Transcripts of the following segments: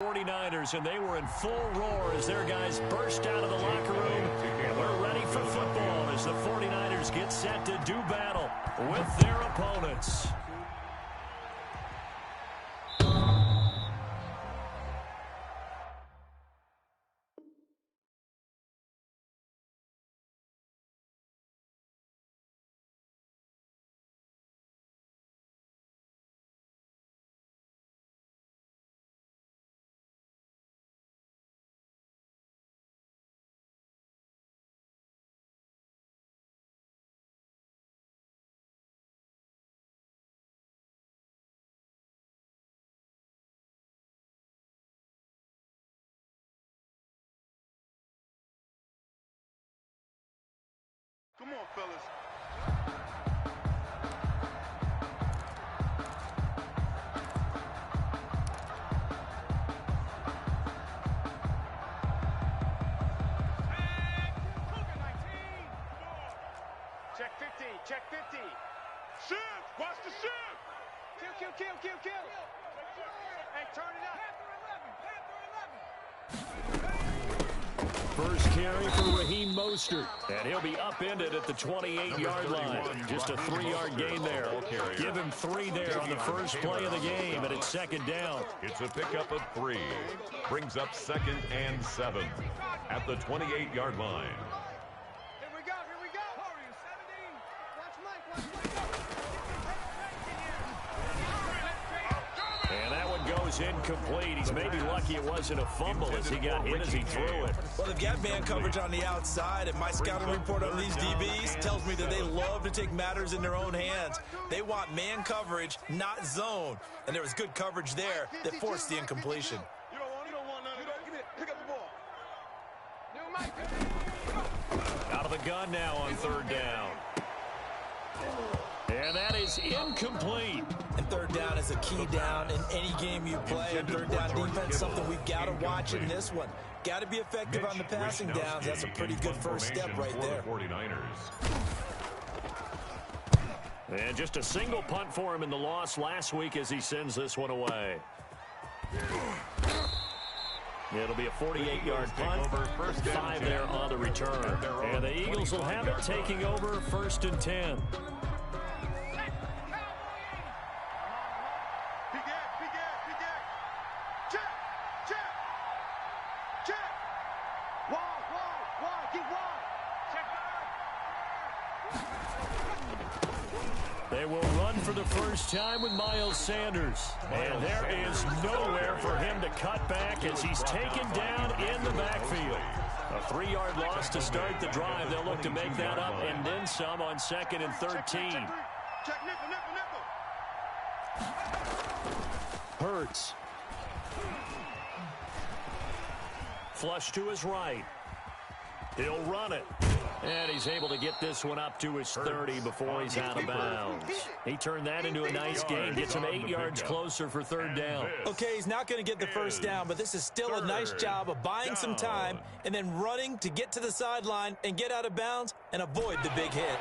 49ers, and they were in full roar as their guys burst out of the locker room. And we're ready for football as the 49ers get set to do battle with their opponents. Come on, fellas. Check 50, check 50. Shift! Watch the shift! Kill. Hey, turn it up. First carry for Raheem Mostert, and he'll be upended at the 28-yard line. Just a 3-yard gain there. Give him 3 there on the first play of the game, and it's second down. It's a pickup of 3. Brings up 2nd and 7 at the 28-yard line. Here we go. And that one goes incomplete. He's maybe lucky it wasn't a fumble as he got hit as he threw it. Well, they've got man coverage on the outside, and my scouting report on these DBs tells me that they love to take matters in their own hands. They want man coverage, not zone. And there was good coverage there that forced the incompletion. You don't want none of that. Give me it. Pick up the ball. Out of the gun now on 3rd down. And that is incomplete. And 3rd down is a key down in any game you play. And 3rd down defense, something we've got to watch in this one. Got to be effective on the passing downs. That's a pretty good first step right there. 49ers. And just a single punt for him in the loss last week as he sends this one away. It'll be a 48-yard punt, 5 there on the return. And the Eagles will have it taking over 1st and 10. They will run for the first time with Miles Sanders. And there is nowhere for him to cut back as he's taken down in the backfield. A 3-yard loss to start the drive. They'll look to make that up and then some on 2nd and 13. Hurts. Flush to his right. He'll run it. And he's able to get this one up to his 30 before he's out of bounds. He turned that into a nice gain. Gets him 8 yards closer for 3rd down. Okay, he's not going to get the first down, but this is still a nice job of buying some time and then running to get to the sideline and get out of bounds and avoid the big hit.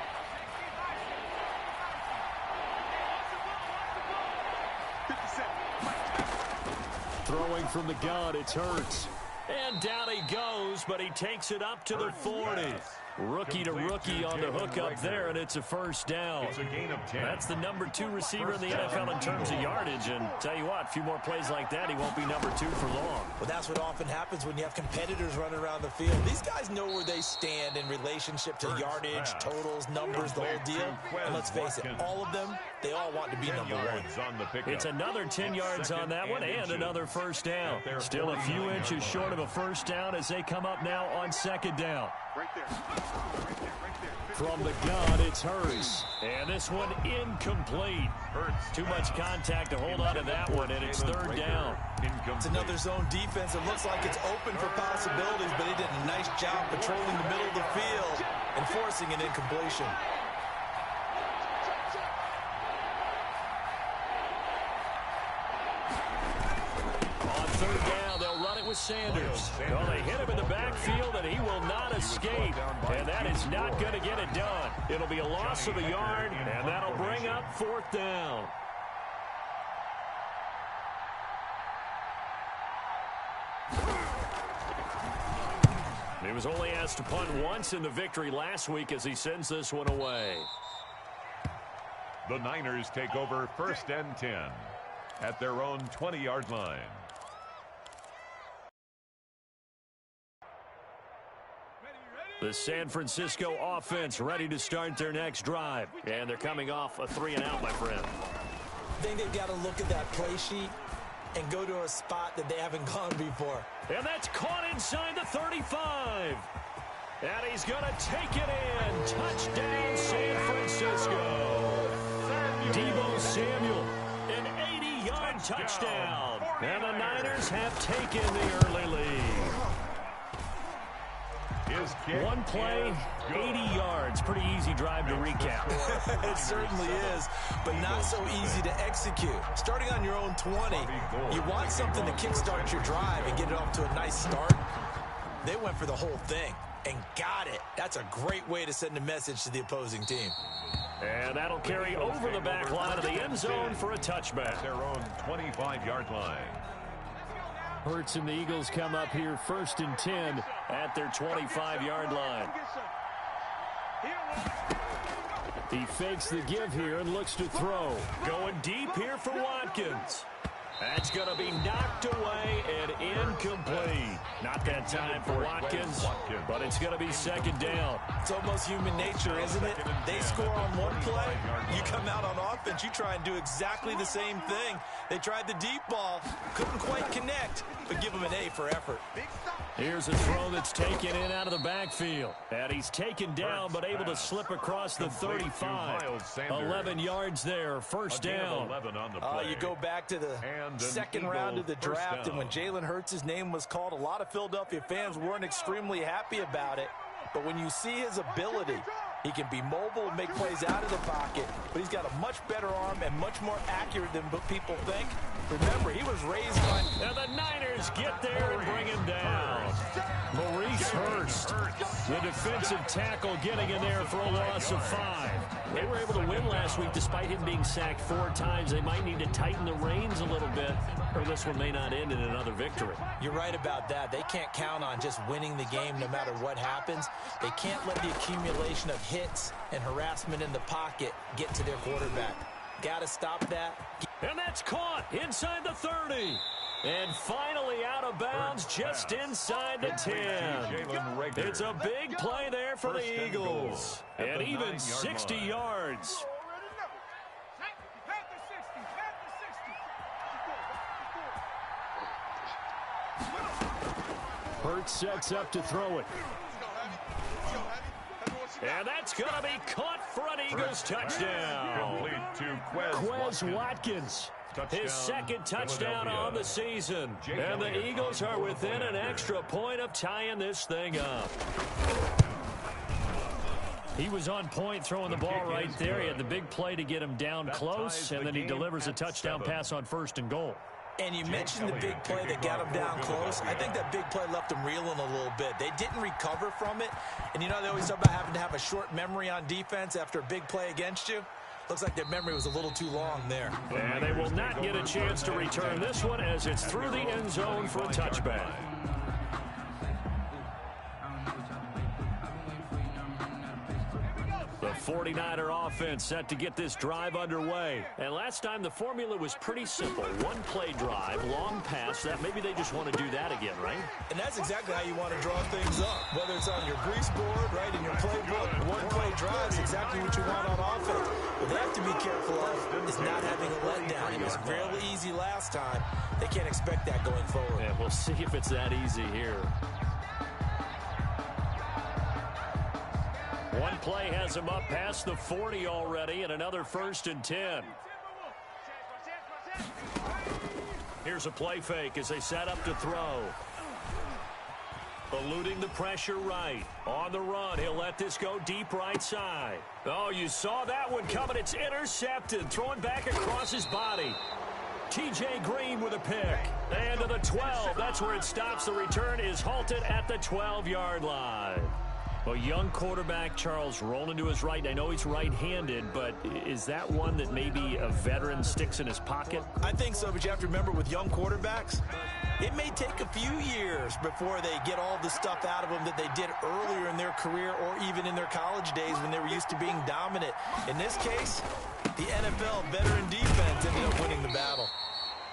Throwing from the gun, it's Hurts. And down he goes, but he takes it up to the 40. Rookie to rookie on the hook up there, and it's a first down. It's a gain of 10. That's the number 2 receiver in the NFL in terms of yardage. And tell you what, a few more plays like that, he won't be number 2 for long. Well, that's what often happens when you have competitors running around the field. These guys know where they stand in relationship to yardage, totals, numbers, the whole deal. And let's face it, all of them, they all want to be number 1. It's another 10 yards on that one and another first down. Still a few inches short of a first down as they come up now on 2nd down. Right there. From the gun, it's Hurts. And this one incomplete. Too much contact to hold on to that one, and it's 3rd down. It's another zone defense. It looks like it's open for possibilities, but he did a nice job patrolling the middle of the field and forcing an incompletion. On 3rd down, they'll run it with Sanders. Well, they hit him in the backfield, and he will not escape. And that is not going to get it done. It'll be a loss of a yard, and that'll bring up 4th down. He was only asked to punt once in the victory last week as he sends this one away. The Niners take over 1st and 10 at their own 20-yard line. The San Francisco offense ready to start their next drive. And they're coming off a 3-and-out, my friend. I think they've got to look at that play sheet and go to a spot that they haven't gone before. And that's caught inside the 35. And he's going to take it in. Touchdown, San Francisco. Deebo Samuel, an 80-yard touchdown. And the Niners have taken the early lead. One play, 80 yards. Pretty easy drive to recap. It certainly is, but not so easy to execute. Starting on your own 20, you want something to kickstart your drive and get it off to a nice start. They went for the whole thing and got it. That's a great way to send a message to the opposing team. And that'll carry over the back line of the end zone for a touchback. Their own 25-yard line. Hurts and the Eagles come up here 1st and 10 at their 25-yard line. He fakes the give here and looks to throw. Going deep here for Watkins. That's going to be knocked away and incomplete. Not that time for Watkins, but it's going to be 2nd down. It's almost human nature, isn't it? They score on one play. You come out on offense, you try and do exactly the same thing. They tried the deep ball, couldn't quite connect, but give them an A for effort. Here's a throw that's taken in out of the backfield. And he's taken down, but able to slip across the 35. 11 yards there, 1st down. You go back to the second round of the draft, and when Jalen Hurts' name was called, a lot of Philadelphia fans weren't extremely happy about it. But when you see his ability, he can be mobile and make plays out of the pocket, but he's got a much better arm and much more accurate than people think. Remember, he was raised on... And the Niners get there and bring him down. Maurice Hurst, the defensive tackle, getting in there for a loss of 5. They were able to win last week despite him being sacked 4 times. They might need to tighten the reins a little bit, or this one may not end in another victory. You're right about that. They can't count on just winning the game no matter what happens. They can't let the accumulation of hits and harassment in the pocket get to their quarterback. Got to stop that. And that's caught inside the 30. And finally out of bounds just inside the 10. It's a big play there for the Eagles. And even 60 yards. Hurts sets up to throw it. And that's going to be caught for an Eagles touchdown. Quez Watkins, his 2nd touchdown on the season. And the Eagles are within an extra point of tying this thing up. He was on point throwing the ball right there. He had the big play to get him down close, and then he delivers a touchdown pass on 1st and goal. And you mentioned the big play that got him down close. I think that big play left him reeling a little bit. They didn't recover from it. And you know, they always talk about having to have a short memory on defense after a big play against you. Looks like their memory was a little too long there. And they will not get a chance to return this one as it's through the end zone for a touchback. The 49er offense set to get this drive underway. And last time the formula was pretty simple. One play drive, long pass. That maybe they just want to do that again, right? And that's exactly how you want to draw things up. Whether it's on your grease board, right, in your playbook, one play drive is exactly what you want on offense. What they have to be careful of is not having a letdown. It was really easy last time. They can't expect that going forward. Yeah, we'll see if it's that easy here. One play has him up past the 40 already, and another 1st and 10. Here's a play fake as they set up to throw. Eluding the pressure right. On the run, he'll let this go deep right side. Oh, you saw that one coming. It's intercepted. Throwing back across his body. T.J. Green with a pick. And to the 12. That's where it stops. The return is halted at the 12-yard line. Well, young quarterback Charles rolling to his right. I know he's right-handed, but is that one that maybe a veteran sticks in his pocket? I think so, but you have to remember with young quarterbacks, It may take a few years before they get all the stuff out of them that they did earlier in their career or even in their college days when they were used to being dominant. In this case, the NFL veteran defense ended up winning the battle.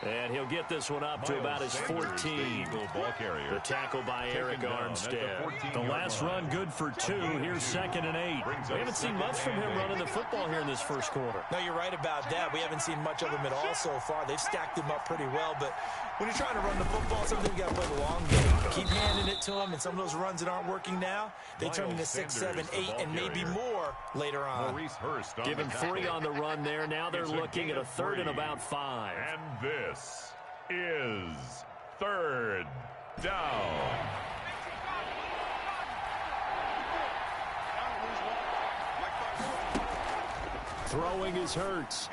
And he'll get this one up to about his 14. The tackle by Eric Armstead. The last run good for 2. Here's 2nd and 8. We haven't seen much from him running the football here in this first quarter. No, you're right about that. We haven't seen much of him at all so far. They've stacked him up pretty well, but when you're trying to run the football, sometimes you got to play the long game. Keep handing it to him, and some of those runs that aren't working now, they turn into 6, 7, 8, and maybe more later on. Give him 3 on the run there. Now they're looking at a 3rd and about 5. And this is 3rd down. Throwing is Hurts.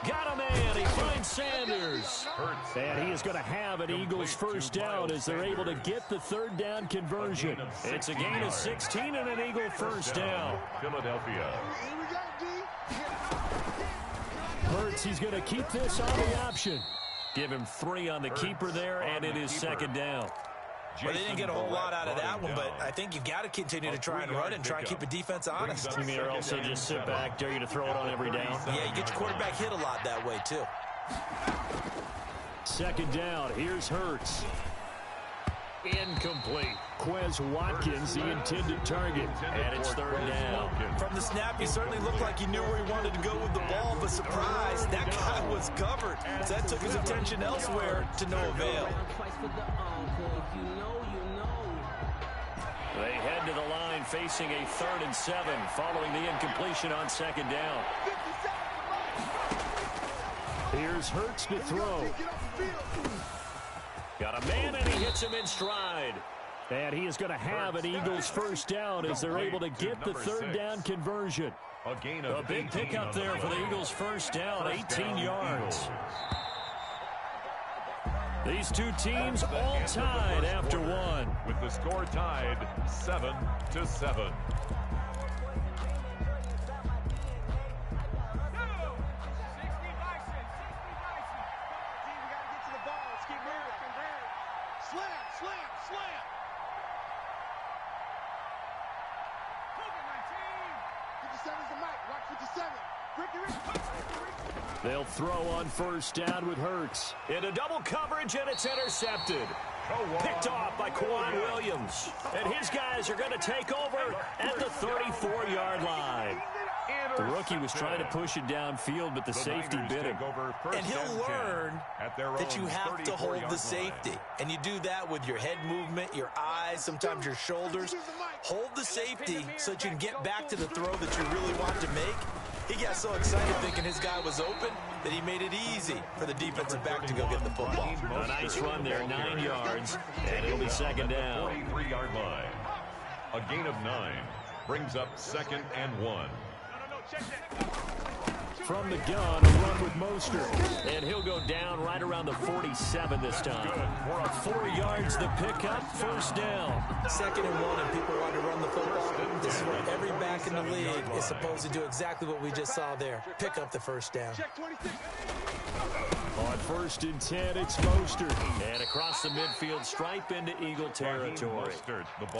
Got a man. He finds Sanders. And he is going to have an Eagles first down as they're able to get the 3rd down conversion. It's a gain of 16 and an Eagle first down. Philadelphia. Hurts, he's going to keep this on the option. Give him 3 on the keeper there, and it is 2nd down. Well, they didn't get a whole lot out of that one, but I think you've got to continue to try and run and try and keep the defense honest. You mean also just sit back, dare you to throw it on every down? Yeah, you get your quarterback hit a lot that way, too. 2nd down. Here's Hurts. Incomplete. Quez Watkins, the intended target, and it's 3rd down. From the snap, he certainly looked like he knew where he wanted to go with the ball, but surprise, that guy was covered. So that took his attention elsewhere to no avail. They head to the line facing a 3rd and 7 following the incompletion on 2nd down. Here's Hurts to throw. Got a man, and he hits him in stride. And he is going to have an Eagles first down as they're able to get the 3rd down conversion. A big pickup there for the Eagles first down, 18 yards. These two teams all tied after 1. With the score tied 7-7. They'll throw on first down with Hurts. Into double coverage, and it's intercepted. Picked off by Kwan Williams. And his guys are going to take over at the 34-yard line. The rookie was trying to push it downfield, but the safety bit him. And he'll learn that you have to hold the safety. And you do that with your head movement, your eyes, sometimes your shoulders. Hold the safety so that you can get back to the throw that you really want to make. He got so excited thinking his guy was open that he made it easy for the defensive back to go get the football. A nice run there, 9 yards, and it'll be 2nd down. 43-yard line. A gain of 9 brings up 2nd and 1. From the gun, a run with Mostert. And he'll go down right around the 47 this time. 4 yards the pickup, first down. 2nd and 1, and people want to run the football. This is what every back in the league is supposed to do, exactly what we just saw there. Pick up the first down. On 1st and 10, it's Mostert. And across the midfield stripe into Eagle territory.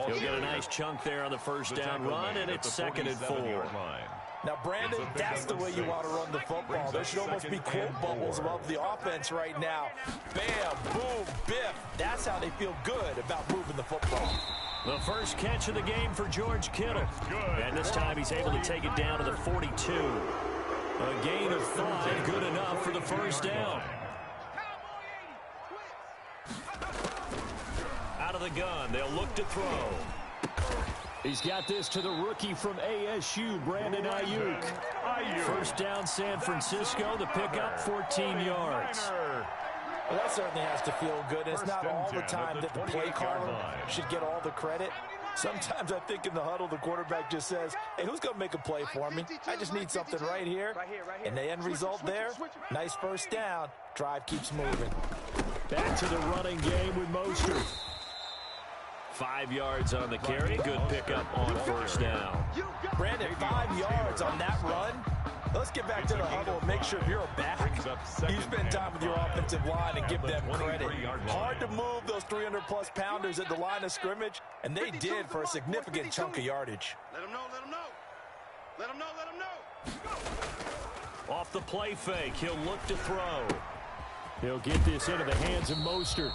He'll get a nice chunk there on the first down run, and it's 2nd and 4. Now, Brandon, that's the way you want to run the football. There should almost be quote bubbles above the offense right now. Bam, boom, biff. That's how they feel good about moving the football. The first catch of the game for George Kittle. And this time he's able to take it down to the 42. A gain of 5, good enough for the first down. Out of the gun, they'll look to throw. He's got this to the rookie from ASU, Brandon Ayuk. First down, San Francisco. The pickup, 14 yards. Well, that certainly has to feel good. It's not all the time that the play caller should get all the credit. Sometimes I think in the huddle, the quarterback just says, hey, who's going to make a play for me? I just need something right here. And the end result there, nice first down. Drive keeps moving. Back to the running game with Mostert. 5 yards on the carry. Good pickup on first down. Brandon, 5 yards on that run. Let's get back to the huddle and make sure if you're a back, you spend time with your offensive line and give them credit. Hard to move those 300-plus pounders at the line of scrimmage, and they did for a significant chunk of yardage. Let him know, let him know. Let him know, let him know. Off the play fake, he'll look to throw. He'll get this into the hands of Mostert.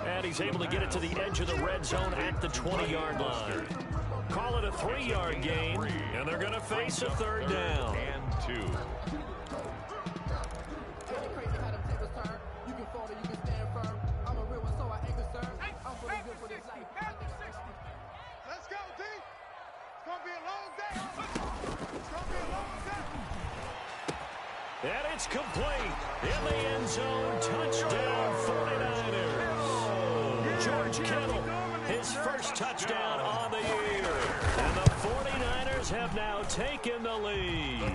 And he's able to get it to the edge of the red zone at the 20-yard line. Call it a 3-yard gain, and they're going to face a third down. And 2. Let's go, D. It's going to be a long day. It's going to be a long day. And it's complete. In the end zone, touchdown 49ers. George Kittle, his first touchdown on the year. And the 49ers have now taken the lead.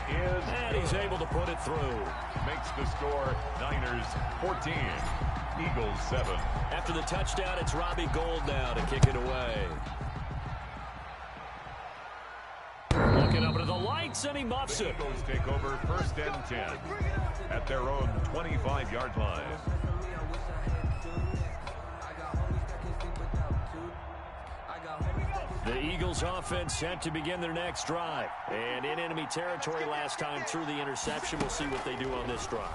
And he's able to put it through. Makes the score Niners 14, Eagles 7. After the touchdown, it's Robbie Gould now to kick it away. Looking up into the lights, and he muffs it. Eagles take over 1st and 10 at their own 25-yard line. The Eagles offense set to begin their next drive. And in enemy territory last time through the interception. We'll see what they do on this drive.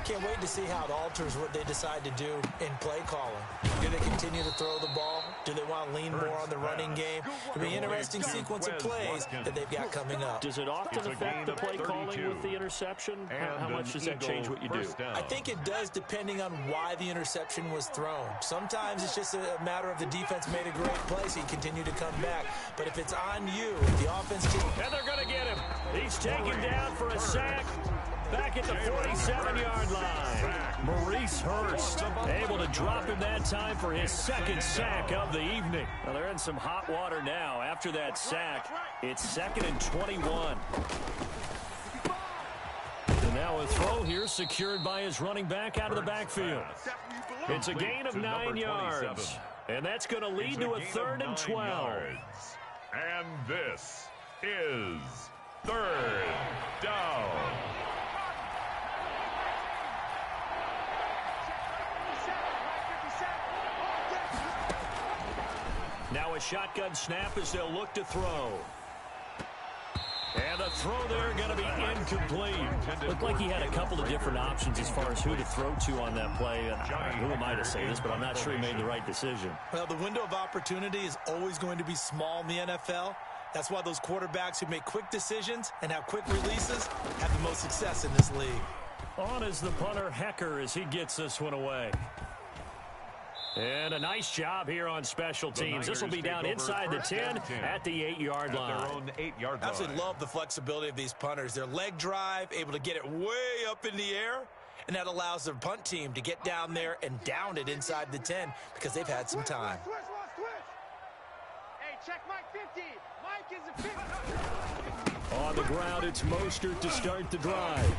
Can't wait to see how it alters what they decide to do in play calling. Do they continue to throw the ball? Do they want to lean more on the running game? It'll be an interesting sequence of plays that they've got coming up. Does it often affect the play calling with the interception? How much does that change what you do? I think it does, depending on why the interception was thrown. Sometimes it's just a matter of the defense made a great play, so you continue to come back. But if it's on you, the offense can... And they're going to get him. He's taken down for a sack. Back at the 47-yard line. Maurice Hurst able to drop him that time for his second sack of the evening. Well, they're in some hot water now. After that sack, it's 2nd and 21. And now a throw here secured by his running back out of the backfield. It's a gain of 9 yards. And that's going to lead to a 3rd and 12. And this is 3rd down. Now a shotgun snap as they'll look to throw. And the throw there going to be incomplete. Looked like he had a couple of different options as far as who to throw to on that play. And who am I to say this, but I'm not sure he made the right decision. Well, the window of opportunity is always going to be small in the NFL. That's why those quarterbacks who make quick decisions and have quick releases have the most success in this league. On is the punter, Hecker, as he gets this one away. And a nice job here on special teams. This will be down inside the 10 at the 8-yard line. Their own 8-yard line. Absolutely love the flexibility of these punters. Their leg drive, able to get it way up in the air, and that allows their punt team to get down there and down it inside the 10 because they've had some time. Switch. Hey, check Mike 50. Mike is a 50. On the ground, it's Mostert to start the drive.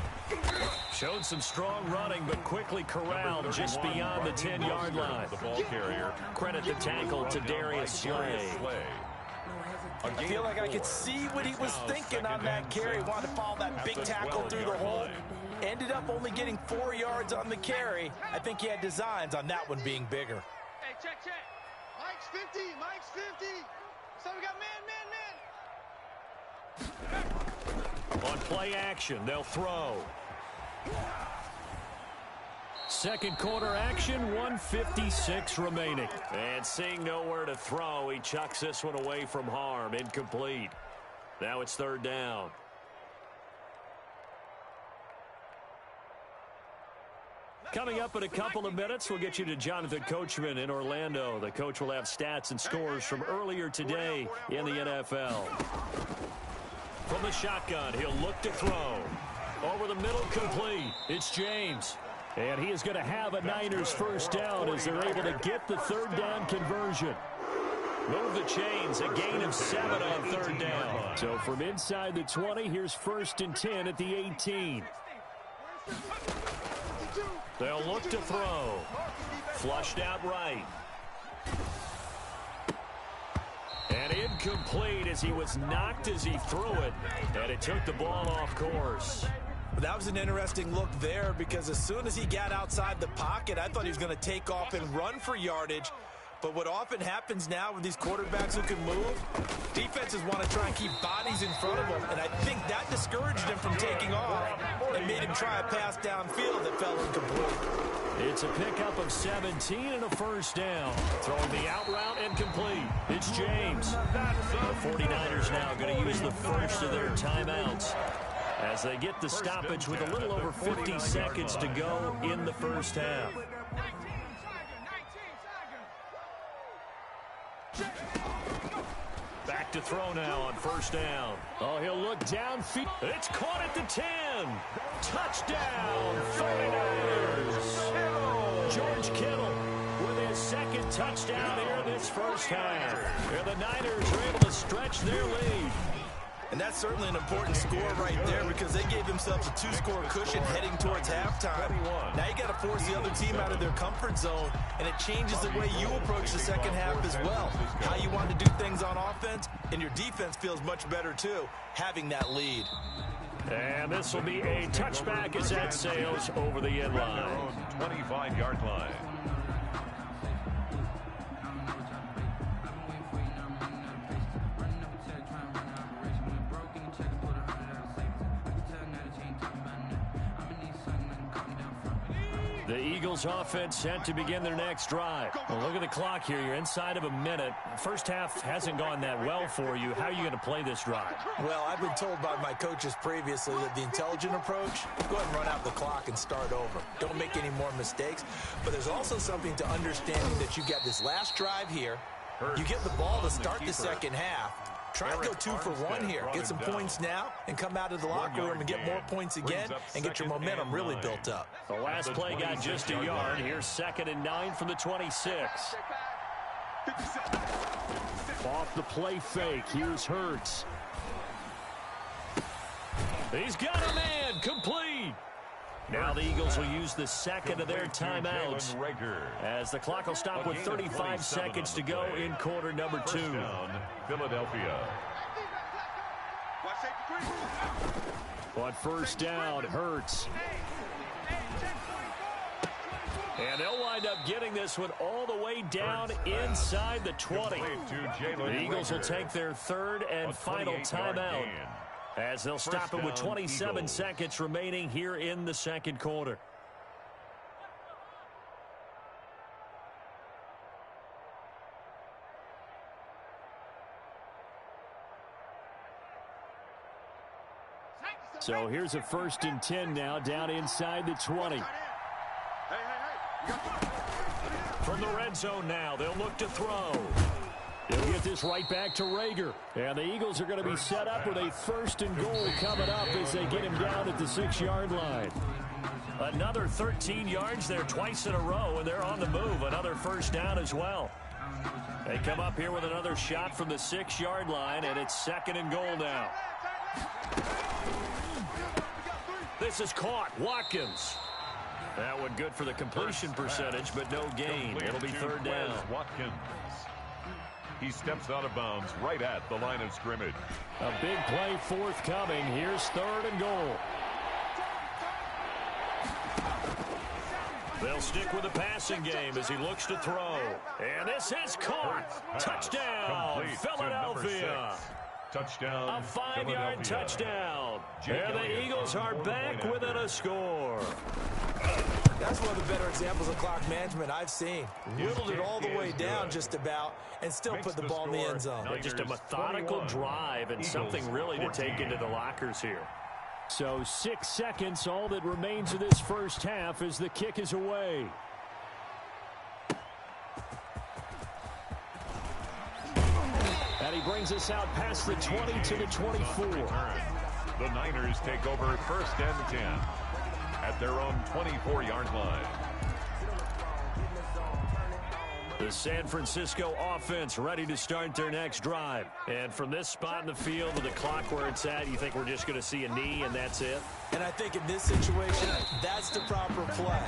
Showed some strong running, but quickly corralled just beyond the 10-yard line. The ball carrier. Credit the tackle to Darius Slay. I feel like I could see what he was thinking on that carry. Wanted to follow that big tackle through the hole. Ended up only getting 4 yards on the carry. I think he had designs on that one being bigger. Hey, check. Mike's 50. Mike's 50. So we got man. On play action, they'll throw. Second quarter action, 1:56 remaining. And seeing nowhere to throw, he chucks this one away from harm. Incomplete. Now it's 3rd down. Coming up in a couple of minutes, we'll get you to Jonathan Coachman in Orlando. The coach will have stats and scores from earlier today in the NFL. From the shotgun, he'll look to throw. Over the middle, complete. It's James. And he is going to have a Niners first down as they're able to get the 3rd down conversion. Move the chains, a gain of 7 on 3rd down. So from inside the 20, here's 1st and 10 at the 18. They'll look to throw. Flushed out right. And incomplete as he was knocked as he threw it. And it took the ball off course. That was an interesting look there because as soon as he got outside the pocket, I thought he was going to take off and run for yardage. But what often happens now with these quarterbacks who can move, defenses want to try and keep bodies in front of them, and I think that discouraged him from taking off and made him try a pass downfield that fell incomplete. It's a pickup of 17 and a first down. Throwing the out route incomplete. It's James. The 49ers now going to use the first of their timeouts as they get the stoppage with a little over 50 seconds to go in the first half. Back to throw now on first down. Oh, he'll look downfield. It's caught at the 10. Touchdown, 49ers. George Kittle with his second touchdown here in this first half. And the Niners are able to stretch their lead. And that's certainly an important score right there because they gave themselves a 2-score cushion heading towards halftime. Now you got to force the other team out of their comfort zone, and it changes the way you approach the second half as well. How you want to do things on offense, and your defense feels much better too, having that lead. And this will be a touchback as that sails over the end line. 25-yard line. The Eagles offense set to begin their next drive. Well, look at the clock here. You're inside of a minute. First half hasn't gone that well for you. How are you going to play this drive? Well, I've been told by my coaches previously that the intelligent approach, go ahead and run out the clock and start over. Don't make any more mistakes. But there's also something to understanding that you get this last drive here. You get the ball to start the second half. Try and go 2 for 1 here. Get some points now and come out of the locker room and get more points again and get your momentum really built up. The last play got just a yard. Here's 2nd and 9 from the 26. Off the play fake. Here's Hurts. He's got a man. Complete. Now the Eagles will use the second of their timeouts as the clock will stop with 35 seconds to go in quarter number 2. Philadelphia. On first down, Hurts. And they'll wind up getting this one all the way down inside the 20. The Eagles will take their third and final timeout, as they'll stop it with 27 seconds remaining here in the second quarter. So here's a 1st and 10 now down inside the 20. From the red zone now, they'll look to throw. They'll get this right back to Rager. And the Eagles are going to be set up with a 1st and goal coming up as they get him down at the 6-yard line. Another 13 yards there twice in a row, and they're on the move. Another first down as well. They come up here with another shot from the 6-yard line, and it's 2nd and goal now. This is caught. Watkins. That one good for the completion percentage, but no gain. It'll be 3rd down. Watkins. He steps out of bounds right at the line of scrimmage. A big play forthcoming. Here's 3rd and goal. They'll stick with the passing game as he looks to throw. And this is caught. Touchdown, Philadelphia. Touchdown, a 5-yard touchdown. And the Eagles are back within a score. That's one of the better examples of clock management I've seen. Whittled it all the way down just about and still put the ball in the end zone. Just a methodical drive and something really to take into the lockers here. So 6 seconds, all that remains of this first half as the kick is away. And he brings us out past the 20 to the 24. The Niners take over 1st and 10 at their own 24-yard line. The San Francisco offense ready to start their next drive. And from this spot in the field with the clock where it's at, you think we're just going to see a knee and that's it? And I think in this situation, that's the proper play.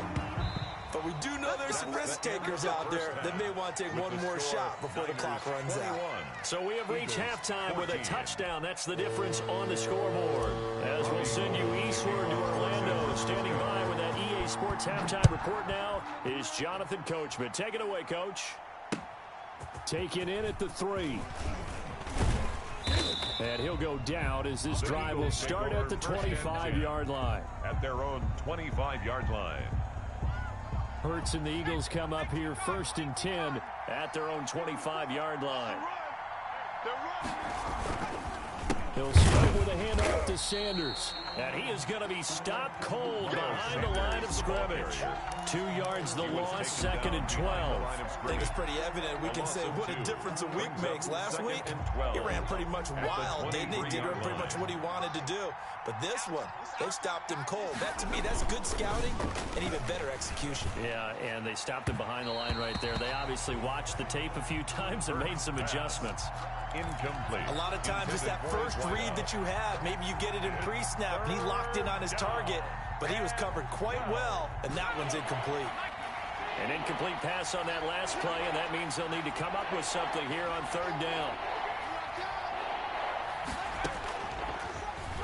But we do know there's some risk takers out there that may want to take one more shot before the clock runs out. So we have reached halftime with a touchdown. That's the difference on the scoreboard. As we'll send you eastward to Orlando. Standing by with that EA Sports halftime report now is Jonathan Coachman. Take it away, Coach. Taken in at the 3. And he'll go down as this drive will start at the 25-yard line. At their own 25-yard line. Hurts and the Eagles come up here 1st and 10 at their own 25-yard line. He'll start with a handoff to Sanders. And he is going to be stopped cold behind the line of scrimmage. 2 yards the loss, 2nd and 12. I think it's pretty evident. We can say what a difference a week makes. Last week, he ran pretty much wild, didn't he? Did pretty much what he wanted to do. But this one, they stopped him cold. That, to me, that's good scouting and even better execution. Yeah, and they stopped him behind the line right there. They obviously watched the tape a few times and made some adjustments. Incomplete. A lot of times it's that first read that you have. Maybe you get it in pre-snap, and he locked in on his target, but he was covered quite well, and that one's incomplete. An incomplete pass on that last play, and that means they'll need to come up with something here on 3rd down.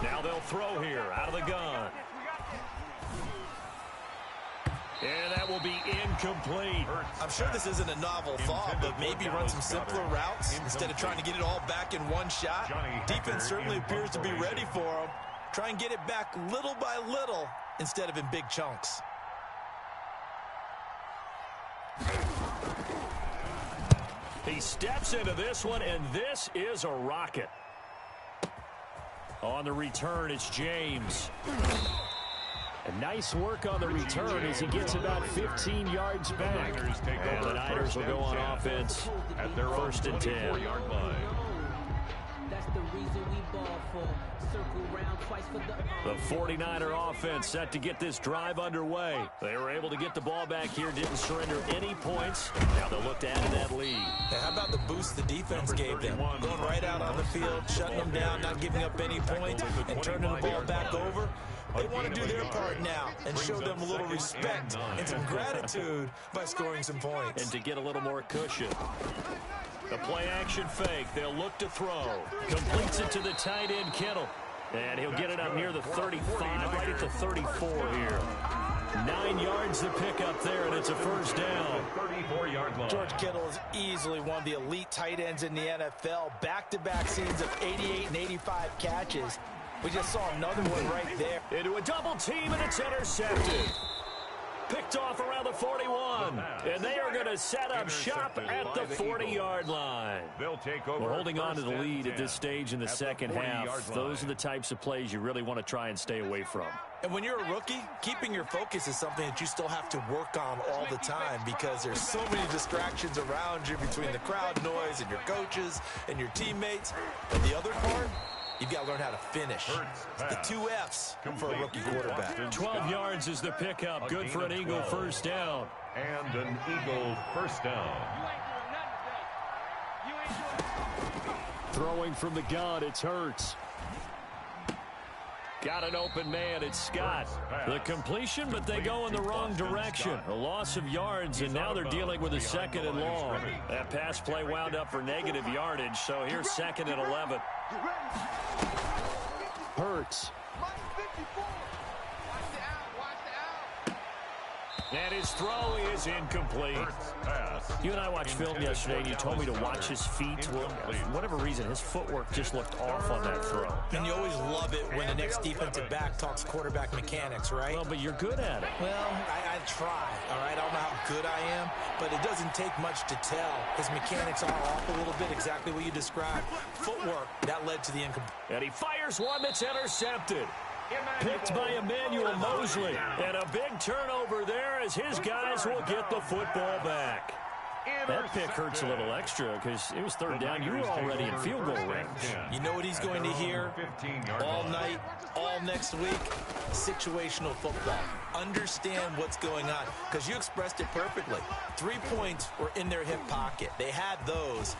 Now they'll throw here out of the gun. And that will be incomplete. I'm sure this isn't a novel thought, but maybe run some simpler routes instead of trying to get it all back in one shot. Defense certainly appears to be ready for him. Try and get it back little by little instead of in big chunks. He steps into this one, and this is a rocket. On the return, it's James. And nice work on the return as he gets about 15 yards back. And the Niners will go on offense At their 1st and 10. yard line. That's the reason we ball for. Circle round twice for The 49er offense set to get this drive underway. They were able to get the ball back here, didn't surrender any points. Now they'll look to add to that lead. Hey, how about the boost the defense gave them? Going right out on the field, shutting them down, not giving up any points, and turning the ball back over. They want to do their part now and show them a little respect and some gratitude by scoring some points. And to get a little more cushion. The play action fake. They'll look to throw. Completes it to the tight end, Kittle. And he'll get it up near the 35, right at the 34 here. 9 yards to pick up there, and it's a 1st down. 34-yard line. George Kittle is easily one of the elite tight ends in the NFL. Back-to-back seasons of 88 and 85 catches. We just saw another one right there. Into a double team, and it's intercepted. Picked off around the 41. And they are going to set up shop at the 40-yard line. They'll take over. We're holding on to the 1st and lead at 10 this stage in the second half. Those are the types of plays you really want to try and stay away from. And when you're a rookie, keeping your focus is something that you still have to work on all the time because there's so many distractions around you between the crowd noise and your coaches and your teammates. And the other part, you've got to learn how to finish. The 2 F's for a rookie quarterback. 12 yards is the pickup. Good for an Eagle 1st down. And an Eagle 1st down. Throwing from the gun, it's Hurts. Got an open man, it's Scott. The completion, but they go in the wrong direction. A loss of yards, and now they're dealing with a 2nd and long. That pass play wound up for negative yardage, so here's 2nd and 11. Hurts. And his throw is incomplete. You and I watched film yesterday, and you told me to watch his feet. Well, for whatever reason, his footwork just looked off on that throw. And you always love it when the next defensive back talks quarterback mechanics, right? Well, but you're good at it. Well, I try, all right? I don't know how good I am, but it doesn't take much to tell. His mechanics are off a little bit, exactly what you described. Footwork, that led to the incomplete. And he fires one that's intercepted. Picked by Emmanuel Mosley. And a big turnover there as his guys will get the football back. That pick hurts a little extra because it was 3rd down. You were already in field goal range. You know what he's going to hear all night, all next week? Situational football. Understand what's going on because you expressed it perfectly. 3 points were in their hip pocket. They had those.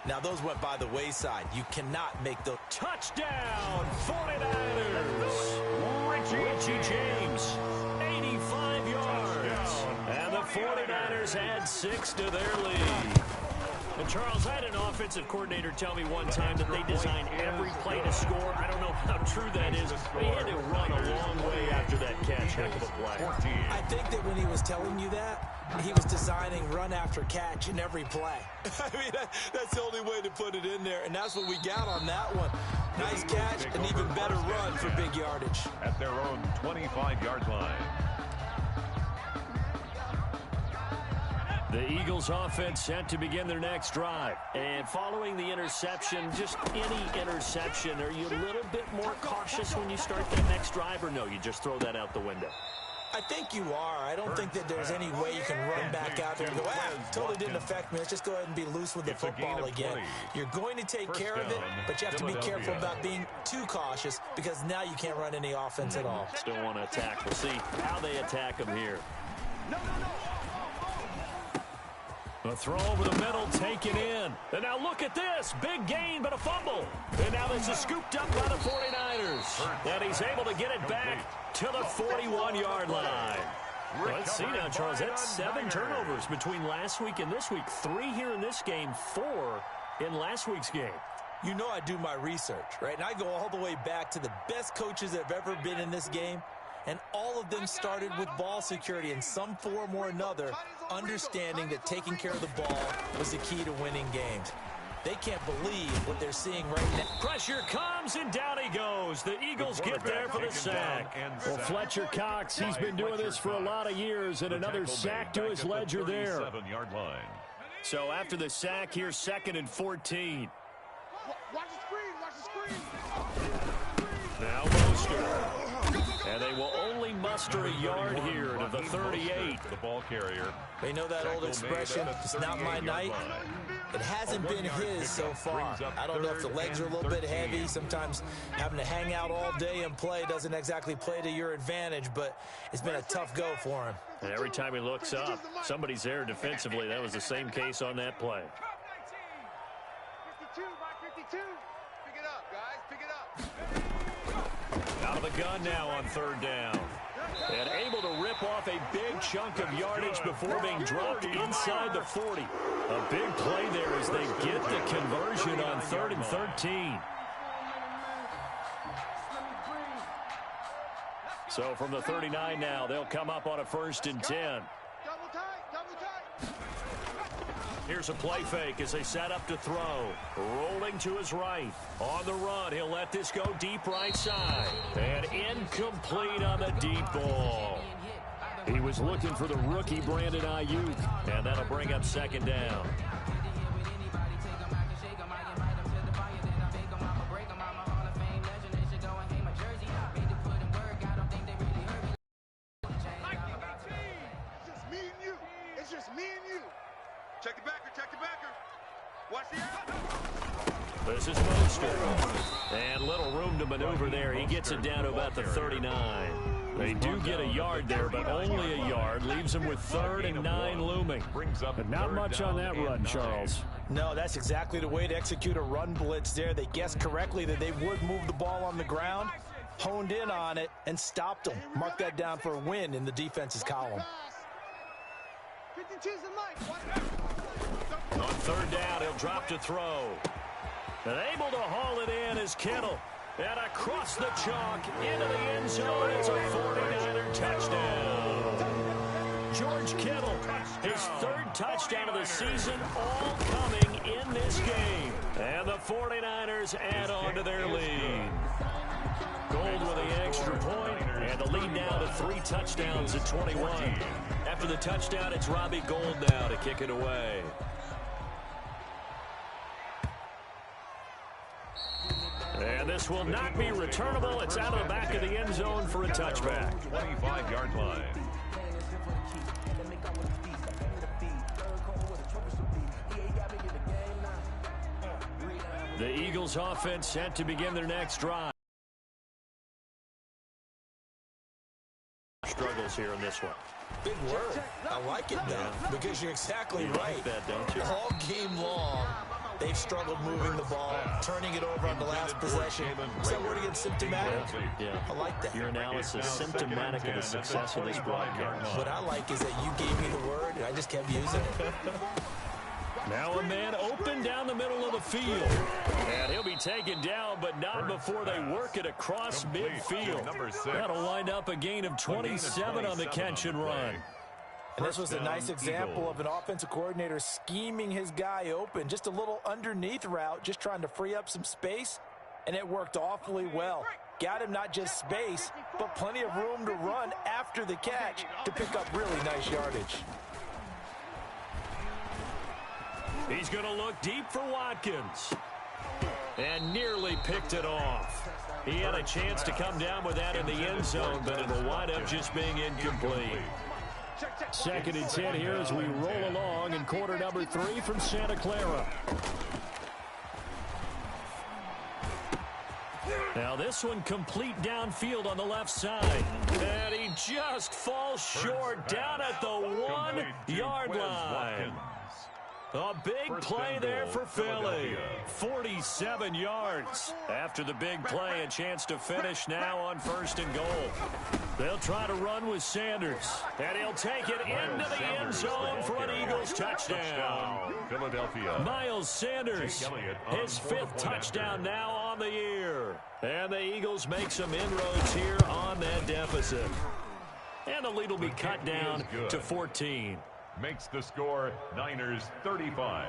Now, those went by the wayside. You cannot make those. Touchdown, 49ers. Richie James, 85 yards. And 49ers add 6 to their lead. And Charles, I had an offensive coordinator tell me one time that they design every play to score. I don't know how true that is. They had to run a long way after that catch. Heck of a play. I think that when he was telling you that, he was designing run after catch in every play. I mean, that's the only way to put it in there, and that's what we got on that one. Nice catch, an even better run for big yardage. At their own 25-yard line. The Eagles offense set to begin their next drive. And following the interception, just any interception, are you a little bit more cautious when you start that next drive, or no, you just throw that out the window? I think you are. I don't think that there's any way you can run back out there and go, totally didn't affect me. Let's just go ahead and be loose with the football again. You're going to take care of it, but you have to be careful about being too cautious because now you can't run any offense at all. Still want to attack. We'll see how they attack them here. A throw over the middle, taken in. And now look at this. Big gain, but a fumble. And now this is scooped up by the 49ers. And he's able to get it back to the 41-yard line. Well, let's see now, Charles. That's 7 turnovers between last week and this week. 3 here in this game, 4 in last week's game. You know I do my research, right? And I go all the way back to the best coaches that have ever been in this game. And all of them started with ball security in some form or another, understanding that taking care of the ball was the key to winning games. They can't believe what they're seeing right now. Pressure comes, and down he goes. The Eagles get there for the sack. Well, Fletcher Cox, he's been doing this for a lot of years, and another sack to his ledger there. So after the sack, here's 2nd and 14. Watch the screen. Now Mostert. And they will only muster a yard here to the 38. The ball carrier. They know that old expression, it's not my night. It hasn't been his so far. I don't know if the legs are a little bit heavy. Sometimes having to hang out all day and play doesn't exactly play to your advantage, but it's been a tough go for him. And every time he looks up, somebody's there defensively. That was the same case on that play. 52, by 52. Pick it up, guys. Pick it up. Out of the gun now on 3rd down. And able to rip off a big chunk of yardage before being dropped inside the 40. A big play there as they get the conversion on 3rd and 13. So from the 39 now, they'll come up on a 1st and 10. Double tight. Here's a play fake as they set up to throw. Rolling to his right. On the run, he'll let this go deep right side. And incomplete on the deep ball. He was looking for the rookie Brandon Ayuk. And that'll bring up 2nd down. It's just me and you. Check the backer. Watch the This is Mostert. And little room to maneuver there. He gets it down to about the 39. They do get a yard there, but only a yard. Leaves them with 3rd and 9 looming. But not much on that run, Charles. No, that's exactly the way to execute a run blitz there. They guessed correctly that they would move the ball on the ground, honed in on it, and stopped them. Mark that down for a win in the defense's column. 52's the mic. On 3rd down, he'll drop to throw. And able to haul it in is Kittle. And across the chalk into the end zone. It's a 49er touchdown. George Kittle, his 3rd touchdown of the season, all coming in this game. And the 49ers add on to their lead. Gold with the extra point, and the lead now to 3 touchdowns at 21. After the touchdown, it's Robbie Gould now to kick it away. And this will not be returnable. It's out of the back of the end zone for a touchback. 25-yard line. The Eagles offense set to begin their next drive. Struggle Eagles here in this one. Big word. I like it, though, because you're exactly right. Like that, don't you? All game long, they've struggled moving the ball, turning it over on the last possession. Is that word again, symptomatic? Yeah. I like that. Your analysis symptomatic of the success of this broadcast. What I like is that you gave me the word, and I just kept using it. Now a man open down the middle of the field. And he'll be taken down, but not before they work it across midfield. That'll wind up a gain of 27 on the catch and run. And this was a nice example of an offensive coordinator scheming his guy open. Just a little underneath route, just trying to free up some space, and it worked awfully well. Got him not just space, but plenty of room to run after the catch to pick up really nice yardage. He's going to look deep for Watkins. And nearly picked it off. He had a chance to come down with that in the end zone, but it'll wind up just being incomplete. 2nd and 10 here as we roll along in quarter number 3 from Santa Clara. Now this one complete downfield on the left side. And he just falls short down at the 1-yard line. A big play there for Philly. 47 yards. After the big play, a chance to finish now on 1st and goal. They'll try to run with Sanders. And he'll take it into the end zone for an Eagles touchdown. Philadelphia. Miles Sanders, his 5th touchdown now on the year. And the Eagles make some inroads here on that deficit. And the lead will be cut down to 14. Makes the score Niners 35,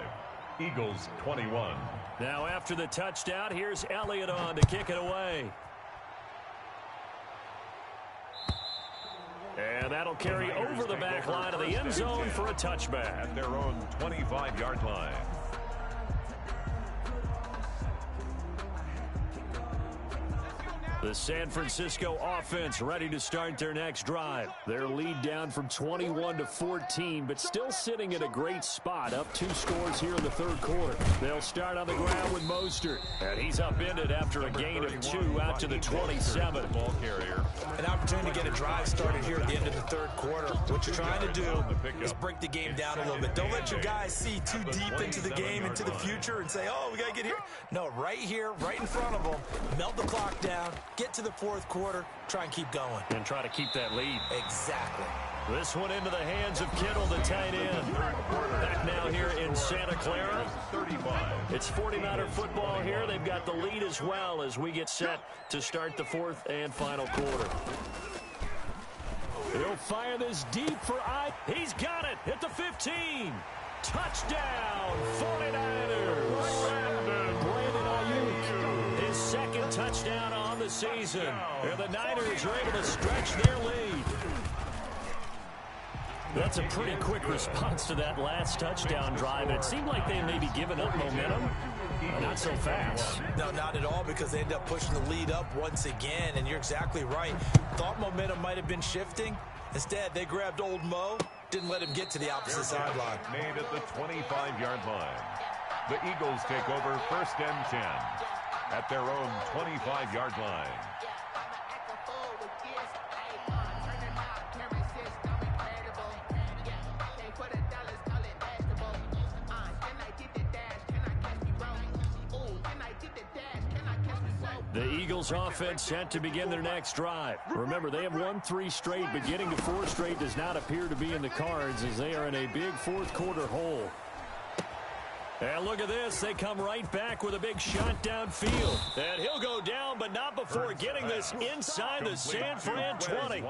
Eagles 21. Now after the touchdown, here's Elliott on to kick it away. And that'll carry over the back line of the end zone for a touchback. At their own 25-yard line. The San Francisco offense ready to start their next drive. Their lead down from 21 to 14, but still sitting at a great spot, up 2 scores here in the 3rd quarter. They'll start on the ground with Mostert, and he's upended after a gain of 2 out to the 27. Ball carrier. An opportunity to get a drive started here at the end of the 3rd quarter. What you're trying to do is break the game down a little bit. Don't let your guys see too deep into the game, into the future, and say, oh, we got to get here. No, right here, right in front of them, melt the clock down, get to the 4th quarter, try and keep going. And try to keep that lead. Exactly. This one into the hands of Kittle, the tight end. Back now here in Santa Clara. It's 49er football here. They've got the lead as well as we get set to start the 4th and final quarter. He'll fire this deep for I. He's got it at the 15. Touchdown, 49ers. Brandon Ayuk, his 2nd touchdown on the season. And the Niners are able to stretch their lead. That's a pretty quick response to that last touchdown drive. It seemed like they may be giving up momentum. Not so fast. No, not at all, because they end up pushing the lead up once again, and you're exactly right. Thought momentum might have been shifting. Instead, they grabbed old Mo, didn't let him get to the opposite sideline. Made at the 25-yard line. The Eagles take over 1st and 10 at their own 25-yard line. The Eagles offense set to begin their next drive. Remember, they have won 3 straight, but getting to 4 straight does not appear to be in the cards as they are in a big 4th quarter hole. And look at this. They come right back with a big shot downfield. And he'll go down, but not before getting this inside the San Fran 20.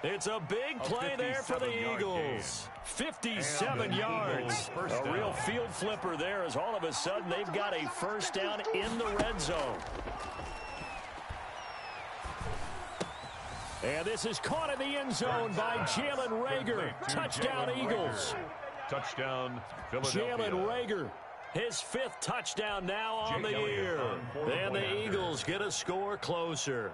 It's a big play there for the Eagles. 57 yards. A real field flipper there as all of a sudden they've got a 1st down in the red zone. And this is caught in the end zone by Jalen Reagor. Touchdown, Eagles. Touchdown, Philadelphia. Jalen Reagor, his 5th touchdown now on the year. And the Eagles get a score closer.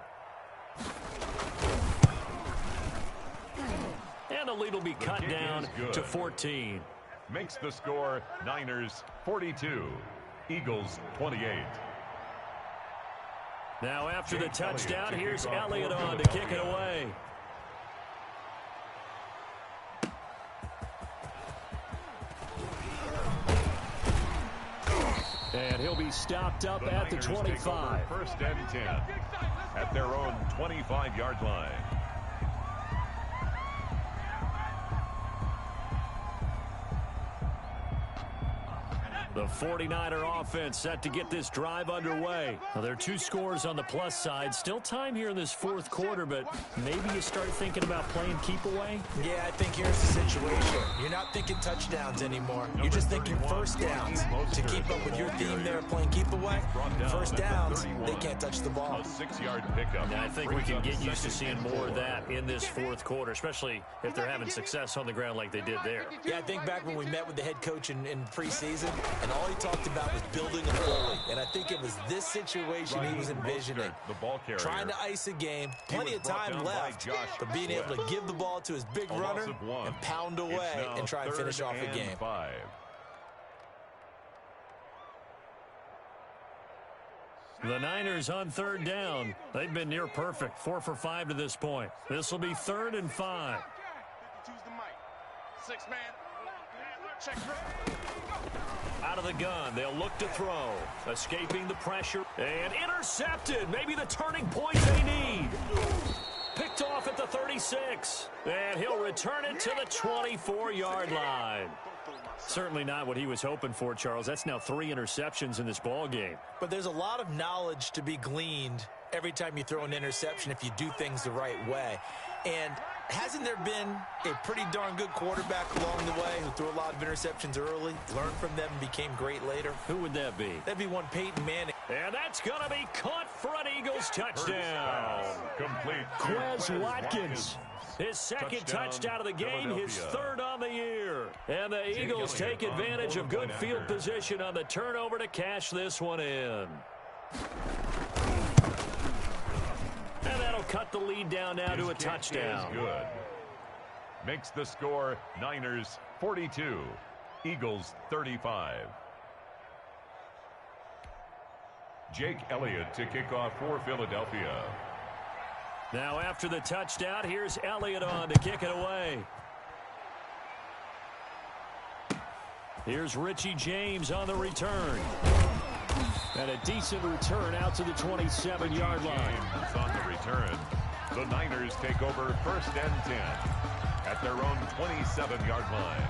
And the lead will be cut down to 14. Makes the score Niners 42, Eagles 28. Now after the touchdown, here's Elliott on to kick it away. And he'll be stopped up at the 25. First and 10 at their own 25-yard line. The 49er offense set to get this drive underway. Well, there are 2 scores on the plus side. Still time here in this fourth quarter, but maybe you start thinking about playing keep away? Yeah, I think here's the situation. You're not thinking touchdowns anymore. You're just thinking first downs. To keep up with your theme there, playing keep away, first downs, they can't touch the ball. A 6-yard pickup. And I think we can get used to seeing more of that in this fourth quarter, especially if they're having success on the ground like they did there. Yeah, I think back when we met with the head coach in preseason, and all he talked about was building a bully. And I think it was this situation he was envisioning. The ball carrier. Trying to ice a game, plenty of time left, but being able to give the ball to his big runner and pound away and try and finish off a game. 5. The Niners on third down. They've been near perfect, 4 for 5 to this point. This will be 3rd and 5. 52's the mic. 6-man. Check. Out of the gun, they'll look to throw. Escaping the pressure. And intercepted. Maybe the turning point they need. Picked off at the 36. And he'll return it to the 24-yard line. Certainly not what he was hoping for, Charles. That's now 3 interceptions in this ball game. But there's a lot of knowledge to be gleaned every time you throw an interception if you do things the right way. And hasn't there been a pretty darn good quarterback along the way who threw a lot of interceptions early, learned from them, and became great later? Who would that be? That'd be one Peyton Manning. And that's going to be caught for an Eagles touchdown. Complete. Quez Watkins. His second touchdown of the game, his 3rd on the year. And the Eagles take advantage of good field position on the turnover to cash this one in. And that'll cut the lead down now to a touchdown. Good. Makes the score Niners 42, Eagles 35. Jake Elliott to kick off for Philadelphia. Now after the touchdown, here's Elliott on to kick it away. Here's Richie James on the return. And a decent return out to the 27-yard line. On the return, the Niners take over 1st and 10 at their own 27-yard line.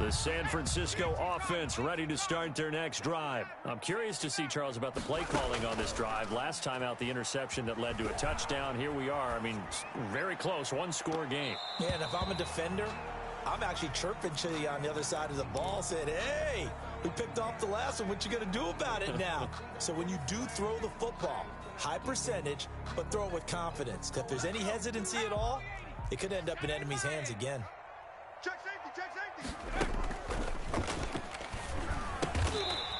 The San Francisco offense ready to start their next drive. I'm curious to see, Charles, about the play calling on this drive. Last time out, the interception that led to a touchdown. Here we are. I mean, very close, 1-score game. Yeah, and if I'm a defender, I'm actually chirping to you on the other side of the ball, saying, hey, we picked off the last one. What you going to do about it now? So when you do throw the football, high percentage, but throw it with confidence. If there's any hesitancy at all, it could end up in enemy's hands again. Check safety, check safety.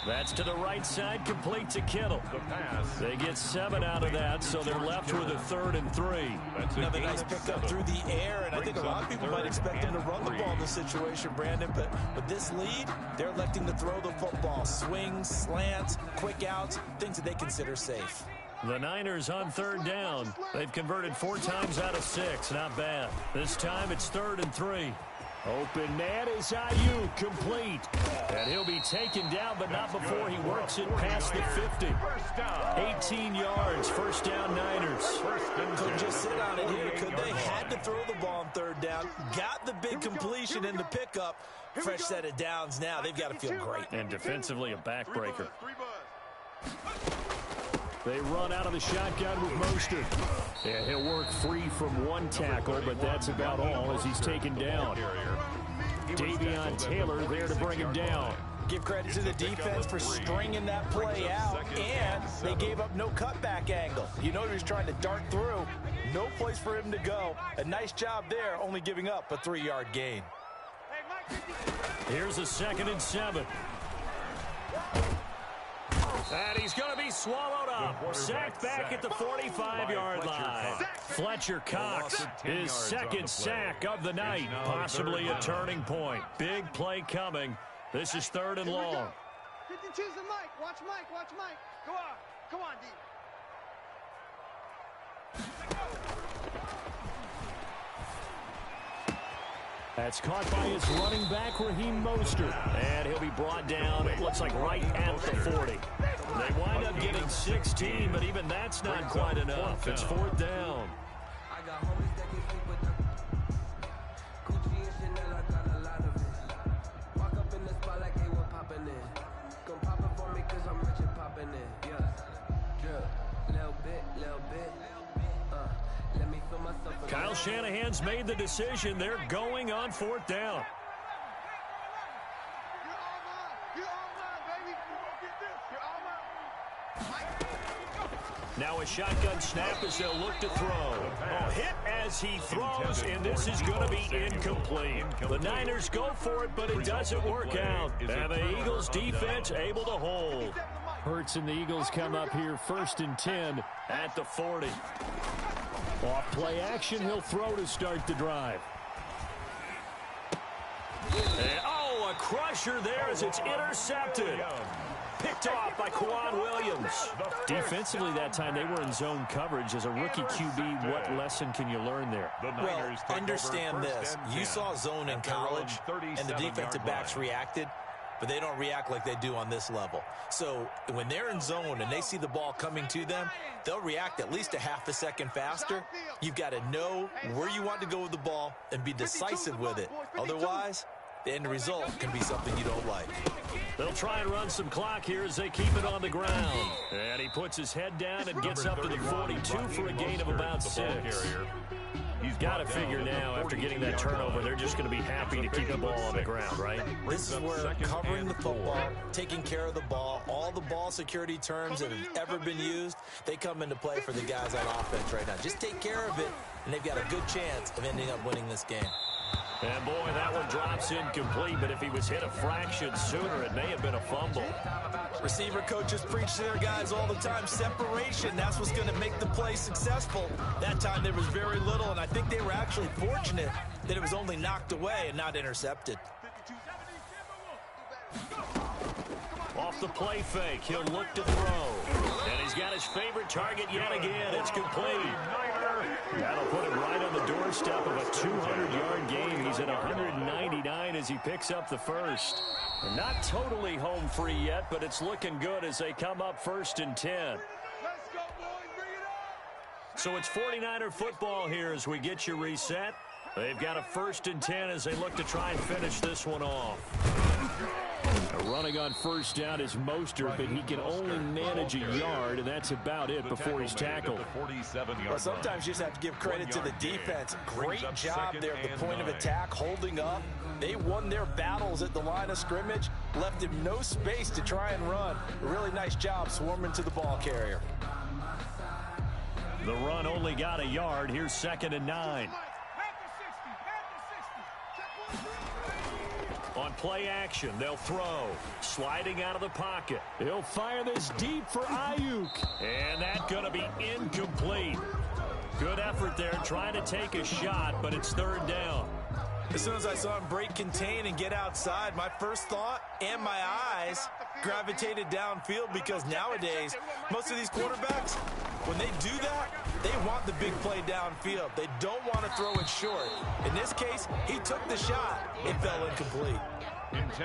That's to the right side, complete to Kittle. The pass. They get 7 out of that, so they're left with a 3rd and 3. That's Another nice pickup through the air, and I think a lot of people might expect him to run the ball in this situation, Brandon, but with this lead, they're electing to throw the football. Swings, slants, quick outs, things that they consider safe. The Niners on 3rd down. They've converted 4 times out of 6. Not bad. This time it's 3rd and 3. Open man is Ayuk, complete. And he'll be taken down, but not before he works it past the 50. 18 yards, 1st down Niners. Couldn't just sit on it here, could they? Had to throw the ball on 3rd down. Got the big completion in the pickup. Fresh set of downs now. They've got to feel great. And defensively, a backbreaker. They run out of the shotgun with Mostert. And he'll work free from 1 tackle, but that's about all as he's taken down. Davion Taylor there to bring him down. Give credit to the defense for stringing that play out, and they gave up no cutback angle. You know he was trying to dart through. No place for him to go. A nice job there, only giving up a 3-yard gain. Here's a 2nd and 7. And he's going to be swallowed up. Sacked back at the 45-yard line. Fletcher Cox, his 2nd sack of the night. Possibly a turning point. Big play coming. This is 3rd and long. 52's the Mike. Watch Mike, watch Mike. Go on. Come on, D. That's caught by his running back, Raheem Mostert. And he'll be brought down, it looks like right at the 40. They wind up getting 16, but even that's not quite enough. It's 4th down. I got homies that can sleep with Gucci and Chanel, I got a lot of it. Walk up in the spot like they were popping in. Gon' pop it for me cause I'm rich and popping in. Yeah. Little bit. Let me feel myself. Kyle Shanahan's made the decision. They're going on 4th down. You're all mine, baby. You gonna get this. You're all mine. Now a shotgun snap as they'll look to throw. Oh, hit as he throws, and this is going to be incomplete. The Niners go for it, but it doesn't work out. And the Eagles defense able to hold. Hurts and the Eagles come up here 1st and 10 at the 40. Off play action, he'll throw to start the drive. And, oh, a crusher there as it's intercepted. Picked off by Kwan Williams. Defensively that time, they were in zone coverage. As a rookie QB, what lesson can you learn there? Well, understand this. You saw zone in college, and the defensive backs reacted, but they don't react like they do on this level. So when they're in zone and they see the ball coming to them, they'll react at least a half a second faster. You've got to know where you want to go with the ball and be decisive with it. Otherwise, the end result can be something you don't like. They'll try and run some clock here as they keep it on the ground. And he puts his head down and gets up to the 42 for a gain of about 6. He's got to figure now, after getting that turnover, they're just going to be happy to keep the ball on the ground, right? This is where covering the football, taking care of the ball, all the ball security terms that have ever been used, they come into play for the guys on offense right now. Just take care of it, and they've got a good chance of ending up winning this game. And boy, that one drops incomplete, but if he was hit a fraction sooner, it may have been a fumble. Receiver coaches preach to their guys all the time. Separation, that's what's going to make the play successful. That time there was very little, and I think they were actually fortunate that it was only knocked away and not intercepted. Off the play fake, he'll look to throw. And he's got his favorite target yet again. It's complete. That'll put him right on the doorstep of a 200-yard game. He's at 199 as he picks up the first. Not totally home free yet, but it's looking good as they come up 1st and 10. Let's go, boys. Bring it on. So it's 49er football here as we get you reset. They've got a 1st and 10 as they look to try and finish this one off. Running on 1st down is Mostert, but he can only manage a yard, and that's about it before he's tackled. Well, sometimes you just have to give credit to the defense. Great job there at the point of attack, holding up. They won their battles at the line of scrimmage, left him no space to try and run. A really nice job swarming to the ball carrier. The run only got a yard. Here's 2nd and 9. On play action, they'll throw. Sliding out of the pocket. He'll fire this deep for Ayuk. And that's going to be incomplete. Good effort there, trying to take a shot, but it's 3rd down. As soon as I saw him break contain and get outside, my first thought and my eyes gravitated downfield, because nowadays, most of these quarterbacks, when they do that, they want the big play downfield. They don't want to throw it short. In this case, he took the shot. It fell incomplete.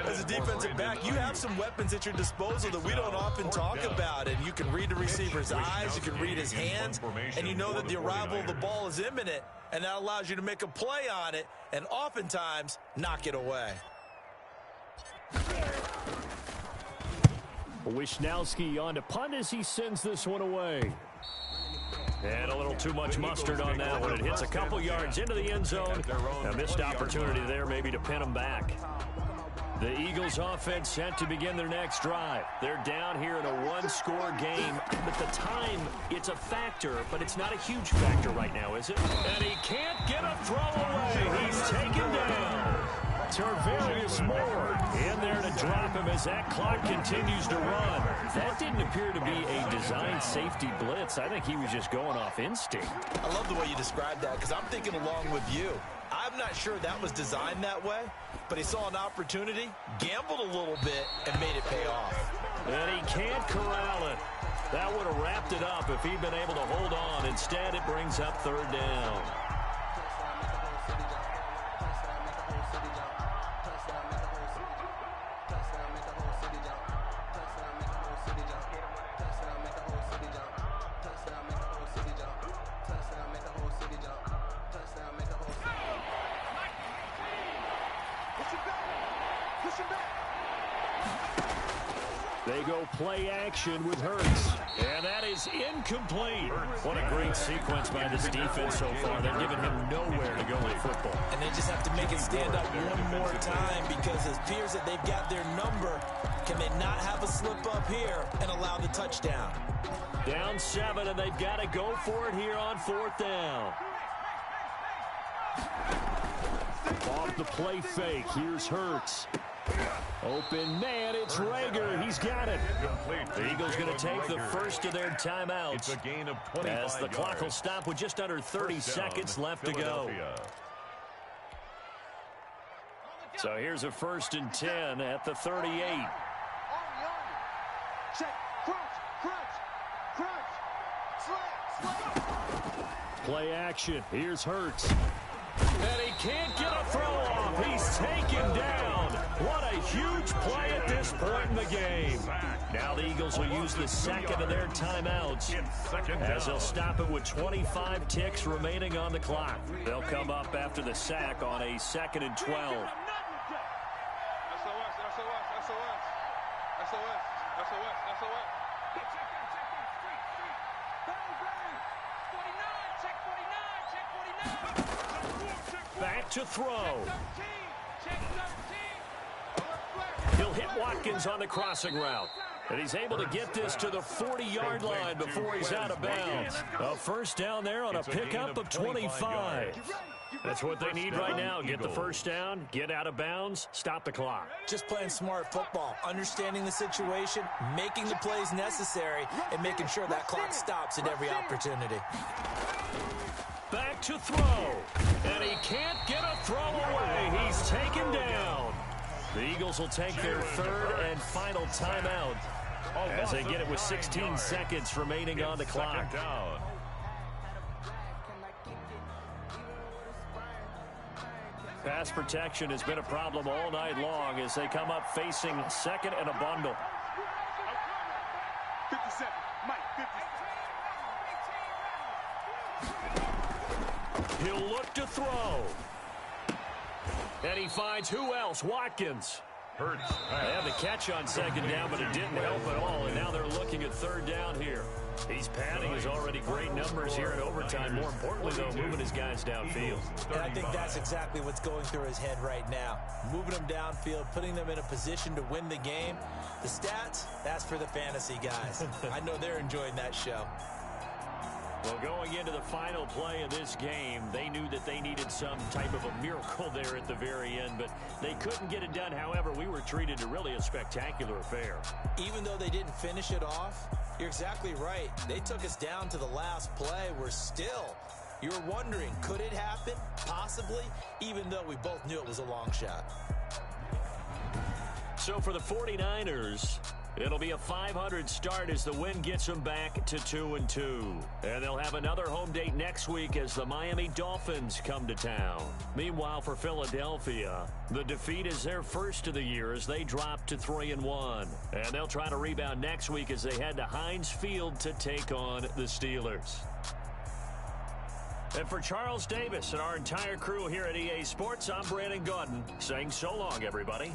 As a defensive back, you have some weapons at your disposal that we don't often talk about. And you can read the receiver's eyes, you can read his hands, and you know that the arrival of the ball is imminent. And that allows you to make a play on it and oftentimes knock it away. Wisnowski on to punt as he sends this one away. And a little too much mustard on that one. It hits a couple yards into the end zone. A missed opportunity there maybe to pin him back. The Eagles offense set to begin their next drive. They're down here in a one-score game. At the time, it's a factor, but it's not a huge factor right now, is it? And he can't get a throw away. He's taken down. Tarvarius Moore in there to drop him as that clock continues to run. That didn't appear to be a designed safety blitz. I think he was just going off instinct. I love the way you described that, because I'm thinking along with you. I'm not sure that was designed that way, but he saw an opportunity, gambled a little bit, and made it pay off. And he can't corral it. That would have wrapped it up if he'd been able to hold on. Instead, it brings up 3rd down. Push him back. They go play action with Hurts. And that is incomplete. What a great sequence by this defense so far. They're giving him nowhere to go with football. And they just have to make it stand up one more time because it appears that they've got their number. Can they not have a slip up here and allow the touchdown? Down 7, and they've got to go for it here on 4th down. Off the play fake, here's Hurts. Open man, it's Rager. He's got it. The Eagles going to take the first of their timeouts. It's a gain of 25 as the clock will stop with just under 30 seconds left to go. So here's a 1st and 10 at the 38. Check. Crunch. Slant. Play action. Here's Hurts. And he can't get a throw off. He's taken down. What a huge play at this point in the game. Now the Eagles will use the second of their timeouts as they'll stop it with 25 ticks remaining on the clock. They'll come up after the sack on a 2nd and 12. Back to throw. He'll hit Watkins on the crossing route. And he's able to get this to the 40-yard line before he's out of bounds. A 1st down there on a pickup of 25. That's what they need right now. Get the 1st down, get out of bounds, stop the clock. Just playing smart football, understanding the situation, making the plays necessary, and making sure that clock stops at every opportunity. Back to throw. And he can't get a throw away. He's taken down. The Eagles will take their 3rd and final timeout as they get it with 16 seconds remaining on the clock. Pass protection has been a problem all night long as they come up facing 2nd and a bundle. 57. Mike, 50. He'll look to throw. And he finds who else? Watkins. Hurts. They had the catch on 2nd down, but it didn't help at all. And now they're looking at 3rd down here. He's padding his already great numbers here in overtime. More importantly, though, moving his guys downfield. And I think that's exactly what's going through his head right now. Moving them downfield, putting them in a position to win the game. The stats, that's for the fantasy guys. I know they're enjoying that show. Well, going into the final play of this game, they knew that they needed some type of a miracle there at the very end, but they couldn't get it done. However, we were treated to really a spectacular affair. Even though they didn't finish it off, you're exactly right. They took us down to the last play. We're still, you were wondering, could it happen? Possibly, even though we both knew it was a long shot. So for the 49ers, it'll be a 500 start as the win gets them back to 2-2. And they'll have another home date next week as the Miami Dolphins come to town. Meanwhile, for Philadelphia, the defeat is their first of the year as they drop to 3-1. And they'll try to rebound next week as they head to Heinz Field to take on the Steelers. And for Charles Davis and our entire crew here at EA Sports, I'm Brandon Gaudin saying so long, everybody.